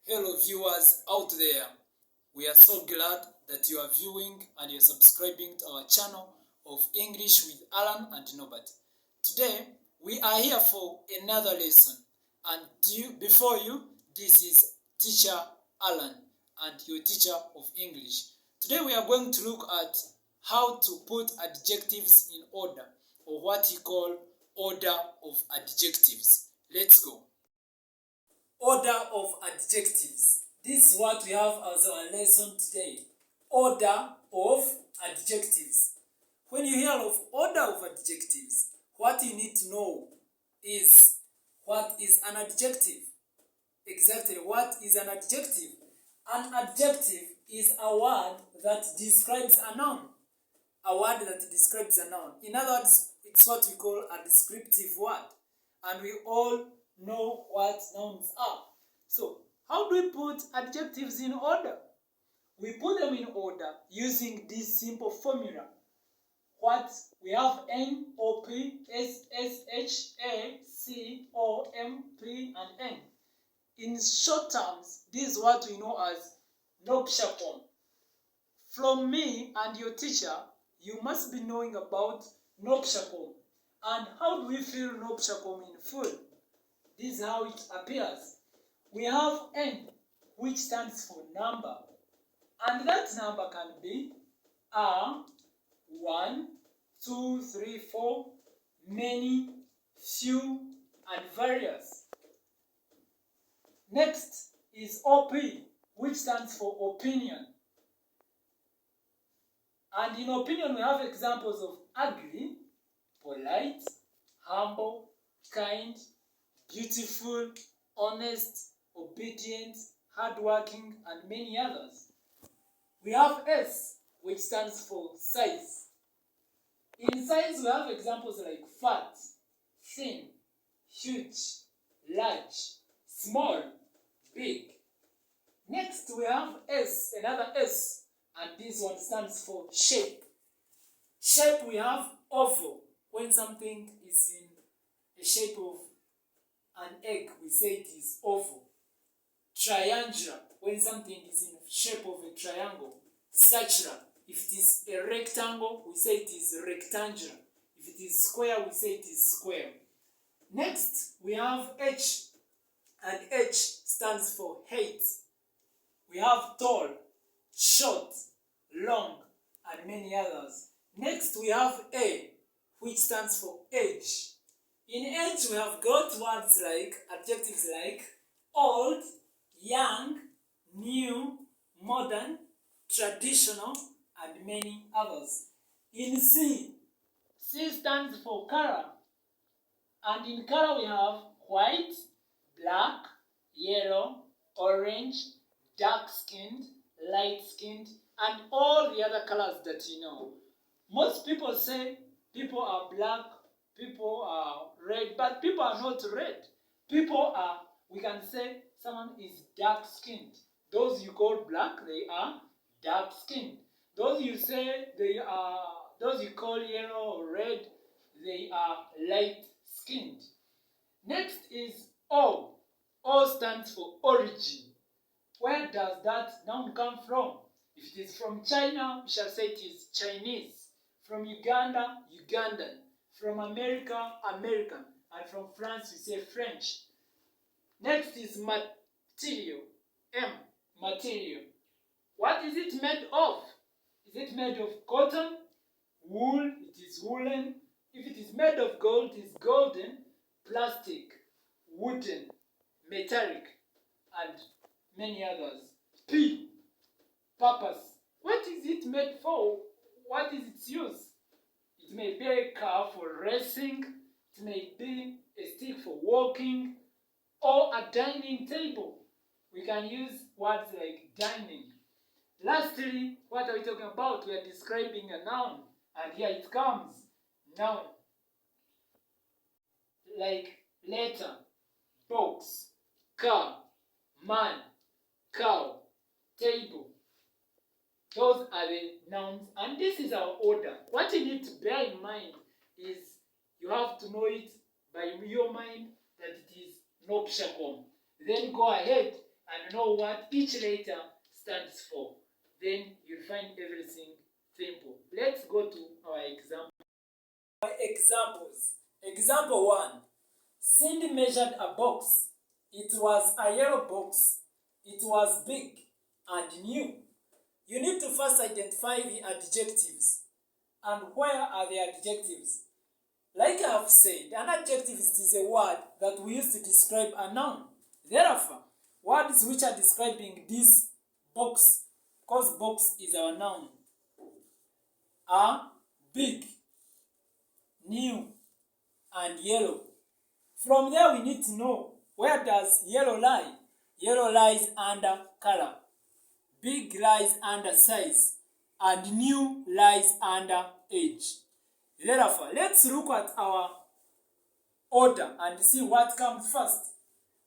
Hello viewers out there, we are so glad that you are viewing and you're subscribing to our channel of English with Alan and Norbert. Today we are here for another lesson, and before you, this is teacher Alan and your teacher of English. Today we are going to look at how to put adjectives in order, or what you call order of adjectives. Let's go. Order of adjectives. This is what we have as our lesson today. Order of adjectives. When you hear of order of adjectives, what you need to know is what is an adjective. Exactly, what is an adjective? An adjective is a word that describes a noun. A word that describes a noun. In other words, it's what we call a descriptive word. And we all know what nouns are. So, how do we put adjectives in order? We put them in order using this simple formula. What we have N, O, P, S, S, H, A, C, O, M, P, and N. In short terms, this is what we know as NOPSHACOMPN. From me and your teacher, you must be knowing about NOPSHACOMPN. And how do we feel NOPSHACOMPN in full? This is how it appears. We have N, which stands for number. And that number can be 1, 2, 3, 4, many, few, and various. Next is OP, which stands for opinion. And in opinion, we have examples of ugly, polite, humble, kind, beautiful, honest, obedient, hardworking, and many others. We have S, which stands for size. In size, we have examples like fat, thin, huge, large, small, big. Next, we have S, another S, and this one stands for shape. Shape, we have oval. When something is in a shape of an egg, we say it is oval. Triangular, when something is in the shape of a triangle. Circular, if it is a rectangle, we say it is rectangular. If it is square, we say it is square. Next, we have H, and H stands for height. We have tall, short, long, and many others. Next, we have A, which stands for age. In age, we have got words like, adjectives like old, young, new, modern, traditional, and many others. In C, C stands for color. And in color, we have white, black, yellow, orange, dark-skinned, light-skinned, and all the other colors that you know. Most people say people are black, people are red, but people are not red. People are, we can say someone is dark-skinned. Those you call black, they are dark-skinned. Those you call yellow or red, they are light-skinned. Next is O. O stands for origin. Where does that noun come from? If it is from China, we shall say it is Chinese. From Uganda, Ugandan. From America, American. And from France, we say French. Next is material. M, material. What is it made of? Is it made of cotton? Wool, it is woolen. If it is made of gold, it is golden. Plastic, wooden, metallic, and many others. P, purpose. What is it made for? What is its use? It may be a car for racing, it may be a stick for walking, or a dining table. We can use words like dining. Lastly, what are we talking about? We are describing a noun, and here it comes. Noun. Like letter, box, car, man, cow, table. Those are the nouns, and this is our order. What you need to bear in mind is you have to know it by your mind that it is NOPSHACOMPN. Then go ahead and know what each letter stands for. Then you'll find everything simple. Let's go to our example. Our examples. Example 1. Cindy measured a box. It was a yellow box. It was big and new. You need to first identify the adjectives. And where are the adjectives? Like I have said, an adjective is a word that we use to describe a noun. Therefore, words which are describing this box, because box is our noun, are big, new, and yellow. From there, we need to know, where does yellow lie? Yellow lies under color. Big lies under size. And new lies under age. Therefore, let's look at our order and see what comes first.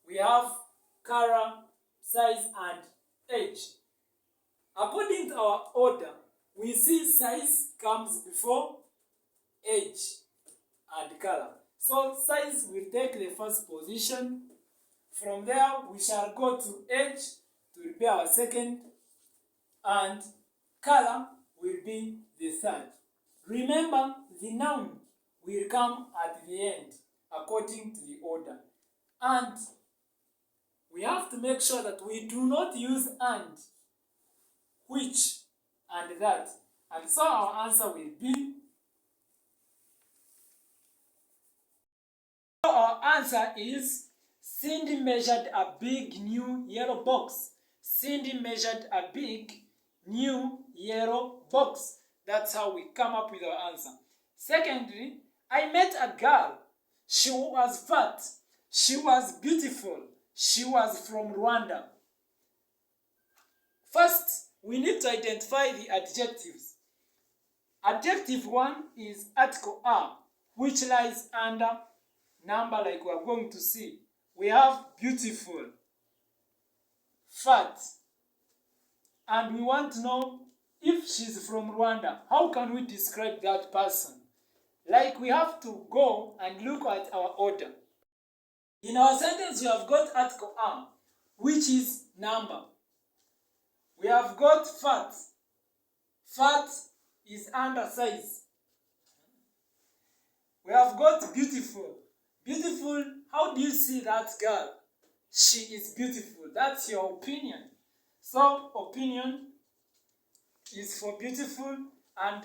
We have color, size, and age. According to our order, we see size comes before age and color. So size will take the first position. From there, we shall go to age to be our second, and color will be the third. Remember, the noun will come at the end according to the order. And we have to make sure that we do not use and, which, and that. And so our answer will be, our answer is, Cindy measured a big new yellow box. Cindy measured a big new yellow box. That's how we come up with our answer. Secondly, I met a girl. She was fat. She was beautiful. She was from Rwanda. First, we need to identify the adjectives. Adjective 1 is article are, which lies under number, like we are going to see. We have beautiful, fat, and we want to know if she's from Rwanda. How can we describe that person? Like, we have to go and look at our order. In our sentence, we have got article are, which is number. We have got fat. Fat is under size. We have got beautiful. Beautiful, how do you see that girl? She is beautiful. That's your opinion. So, opinion is for beautiful, and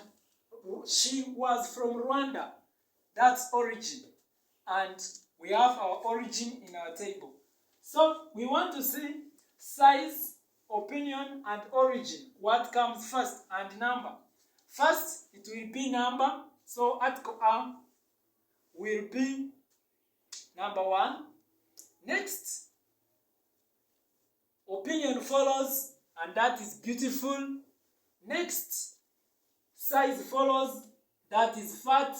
she was from Rwanda. That's origin. And we have our origin in our table. So, we want to see size, opinion, and origin. What comes first? And number. First, it will be number. So, article are will be number 1. Next, opinion follows, and that is beautiful. Next, size follows, that is fat.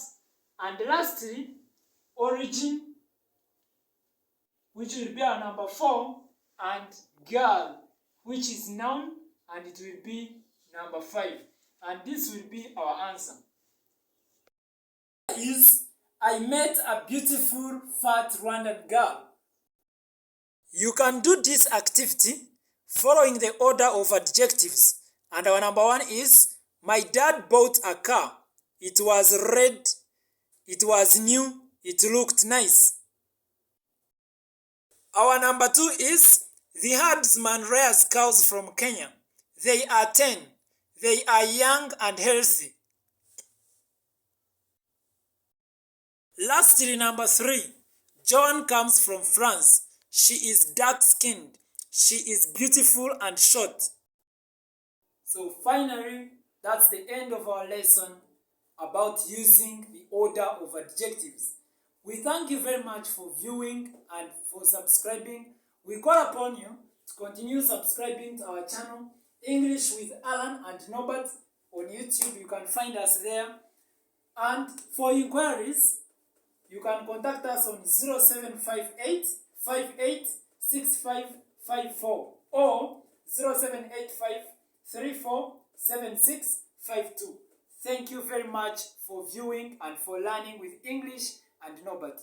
And lastly, origin, which will be our number 4, and girl, which is noun, and it will be number 5. And this will be our answer. I met a beautiful, fat Rwandan girl. You can do this activity following the order of adjectives. And our number 1 is, my dad bought a car. It was red. It was new. It looked nice. Our number 2 is, the herdsman rears cows from Kenya. They are 10. They are young and healthy. Lastly, number 3, Joan comes from France. She is dark-skinned. She is beautiful and short. So finally, that's the end of our lesson about using the order of adjectives. We thank you very much for viewing and for subscribing. We call upon you to continue subscribing to our channel, English with Alan and Norbert, on YouTube. You can find us there. And for inquiries, you can contact us on 0758 586554 or 0785 347652. Thank you very much for viewing and for learning with English and Norbert.